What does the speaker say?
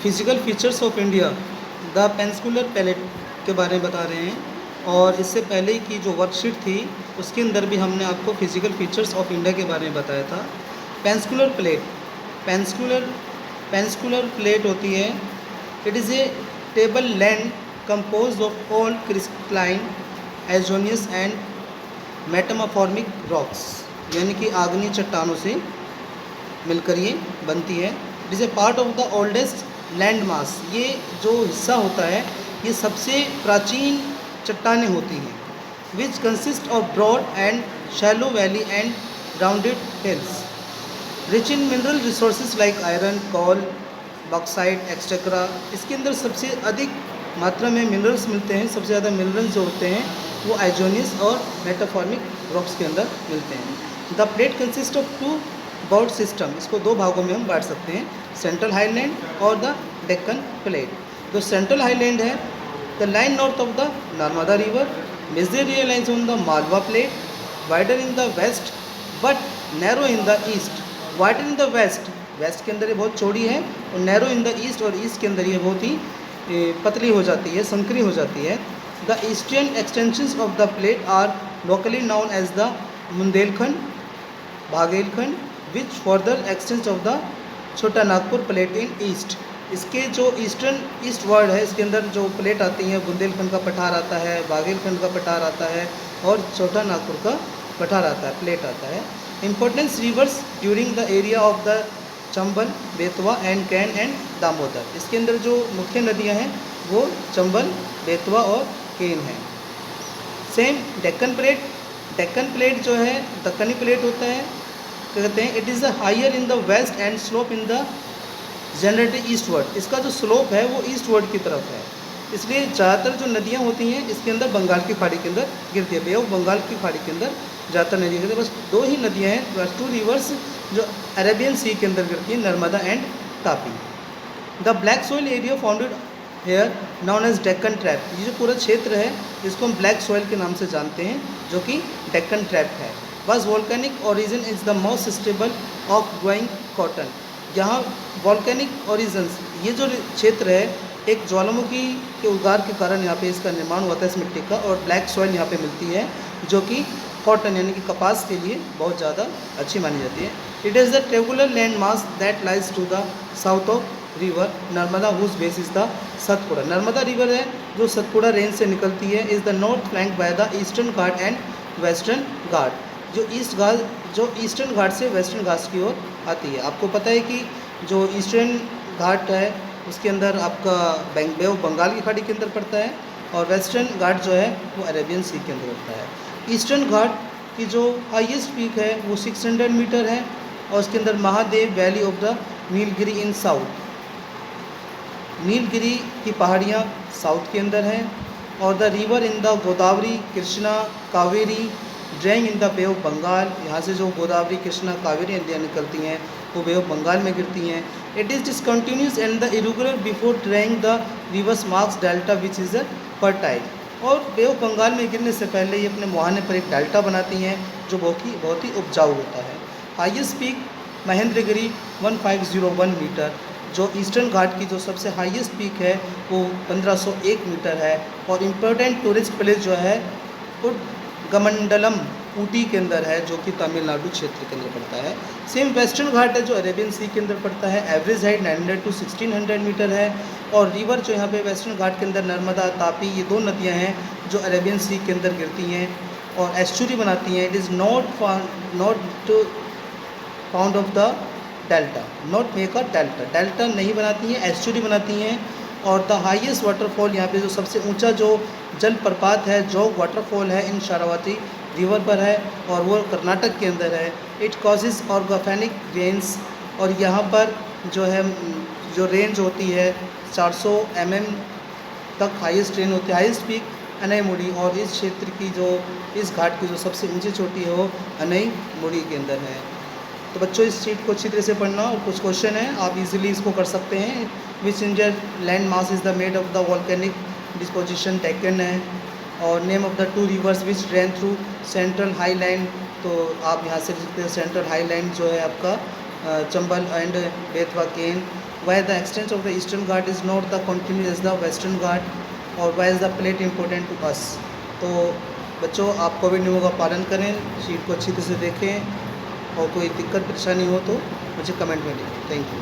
Physical features of India the peninsular plate के बारे में बता रहे हैं। और इससे पहले की जो वर्कशीट थी उसके अंदर भी हमने आपको फिज़िकल फीचर्स ऑफ इंडिया के बारे में बताया था। पेनिनसुलर प्लेट पेनिनसुलर प्लेट होती है, it is a tableland compose of all crystalline igneous and metamorphic rocks, यानी कि आग्नेय चट्टानों से मिलकर ये बनती है। It is a part of the oldest landmass, ये जो हिस्सा होता है ये सबसे प्राचीन चट्टानें होती हैं। Which consist of broad and shallow valley and rounded hills rich in mineral resources like iron, coal, bauxite etcetera. इसके अंदर सबसे अधिक मात्रा में मिनरल्स मिलते हैं। सबसे ज़्यादा मिनरल्स जो होते हैं वो आइजोनियस और मेटाफॉर्मिक रॉक्स के अंदर मिलते हैं। The plate consist of two bird system, इसको दो भागों में हम बांट सकते हैं, सेंट्रल हाईलैंड और द डेक्कन प्लेट। जो सेंट्रल हाईलैंड है, the line north of the Narmada river majorly lines on the Malwa plate, wider in the west but narrow in the east. Wider in the west के अंदर ये बहुत चौड़ी है, और नैरो इन द ईस्ट, और ईस्ट के अंदर ये बहुत ही पतली हो जाती है, संकरी हो जाती है। The eastern extensions of the plate are locally known as the Bundelkhand, Baghelkhand, which further extends of the Chota Nagpur plate in east. इसके जो ईस्ट वर्ड है, इसके अंदर जो प्लेट आती हैं, बुंदेलखंड का पठार आता है, बाघेलखंड का पठार आता है, और छोटा नागपुर का पठार आता है, प्लेट आता है। Importance reverse during the area of the Chambal, Betwa and can and Damodar. इसके अंदर जो मुख्य नदियां हैं वो चंबल, बेतवा और केन हैं। सेम डेक्कन प्लेट जो है दक्कनी प्लेट होता है, कहते हैं it is higher in the west and slope in the generative eastward. इसका जो स्लोप है वो ईस्टवर्ड की तरफ है, इसलिए ज़्यादातर जो नदियाँ होती हैं इसके अंदर बंगाल की खाड़ी के अंदर गिरती है। बे ऑफ बंगाल की खाड़ी के अंदर ज़्यादातर नदियाँ गिरती है। बस दो ही नदियाँ हैं, बस टू रिवर्स जो अरेबियन सी के अंदर गिरती है, Narmada and Tapi. The black soil area founded here known as Deccan trap, ये जो पूरा क्षेत्र है इसको हम ब्लैक सॉइल के नाम से जानते हैं, जो कि डेक्कन ट्रैप है। बस volcanic origin is the most stable of growing cotton. यहाँ वॉल्केनिक ओरिजिन्स, ये जो क्षेत्र है एक ज्वालामुखी के उद्गार के कारण यहाँ पे इसका निर्माण हुआ था इस मिट्टी का, और ब्लैक सॉइल यहाँ पे मिलती है जो कि कॉटन यानी कि कपास के लिए बहुत ज़्यादा अच्छी मानी जाती है। It is the tabular landmass that lies to the south of river Narmada whose base is the Satpura. Narmada river है जो सतपुड़ा रेंज से निकलती है, is the north flank by the eastern Ghat and western Ghat. जो ईस्टर्न घाट से वेस्टर्न घाट की ओर आती है। आपको पता है कि जो ईस्टर्न घाट है उसके अंदर आपका बे ऑफ बंगाल की खाड़ी के अंदर पड़ता है, और वेस्टर्न घाट जो है वो अरेबियन सी के अंदर होता है। ईस्टर्न घाट की जो हाईएस्ट पीक है वो 600 मीटर है, और उसके अंदर Mahadev valley of the Nilgiri in south, Nilgiri की पहाड़ियाँ साउथ के अंदर हैं। और the river in the Godavari, Krishna, Kaveri draining in the bay of Bengal, यहाँ से जो गोदावरी, कृष्णा, कावेरी नदियाँ निकलती हैं वो बे ऑफ बंगाल में गिरती हैं। It is discontinuous and the irregular before draining the rivers marks delta which is fertile. और बे ऑफ बंगाल में गिरने से पहले ये अपने मुहाने पर एक डेल्टा बनाती हैं जो बहुत ही उपजाऊ होता है। हाईएस्ट पीक महेंद्रगिरी 1501 मीटर, जो ईस्टर्न घाट की जो सबसे हाईएस्ट पीक है वो 1501 मीटर है। और इम्पोर्टेंट टूरिस्ट प्लेस जो है उडगमंडलम ऊटी के अंदर है, जो कि तमिलनाडु क्षेत्र के अंदर पड़ता है। सेम वेस्टर्न घाट है जो अरेबियन सी के अंदर पड़ता है, एवरेज हाइट 900 to 1600 मीटर है। और रिवर जो यहाँ पे वेस्टर्न घाट के अंदर नर्मदा, तापी, ये दो नदियाँ हैं जो अरेबियन सी के अंदर गिरती हैं और एस्चुरी बनाती हैं। It is not found of the delta, not make a delta नहीं बनाती हैं, एस्चुरी बनाती हैं। और द हाईएस्ट वाटरफॉल यहाँ पे जो सबसे ऊंचा जो जलप्रपात है, जोग वाटरफॉल है, इन शारावती रिवर पर है, और वो कर्नाटक के अंदर है। इट कॉजेज ऑर्गेनिक रेंज, और यहाँ पर जो है जो रेंज होती है 400 mm तक हाईएस्ट रेंज होती है। हाईएस्ट पीक अनईमुड़ी, और इस क्षेत्र की जो इस घाट की जो सबसे ऊंची चोटी है वो अनईमुड़ी के अंदर है। तो बच्चों इस शीट को अच्छी तरह से पढ़ना, और कुछ क्वेश्चन है आप इजीली इसको कर सकते हैं। Which Indian land mass is the made of the volcanic disposition, Deccan है। और name of the two reverse which drain through central highland, तो आप यहाँ से लिखते हैं सेंट्रल हाईलैंड जो है आपका Chambal and Bethwa Cane. Why the extent of the Eastern Ghat is not the continuous as the Western Ghat, और why is the plate important to us? तो बच्चों, आप कोविड नियमों का पालन करें, शीट को अच्छी तरह से देखें, और कोई दिक्कत परेशानी हो तो मुझे कमेंट में लिखें। Thank you.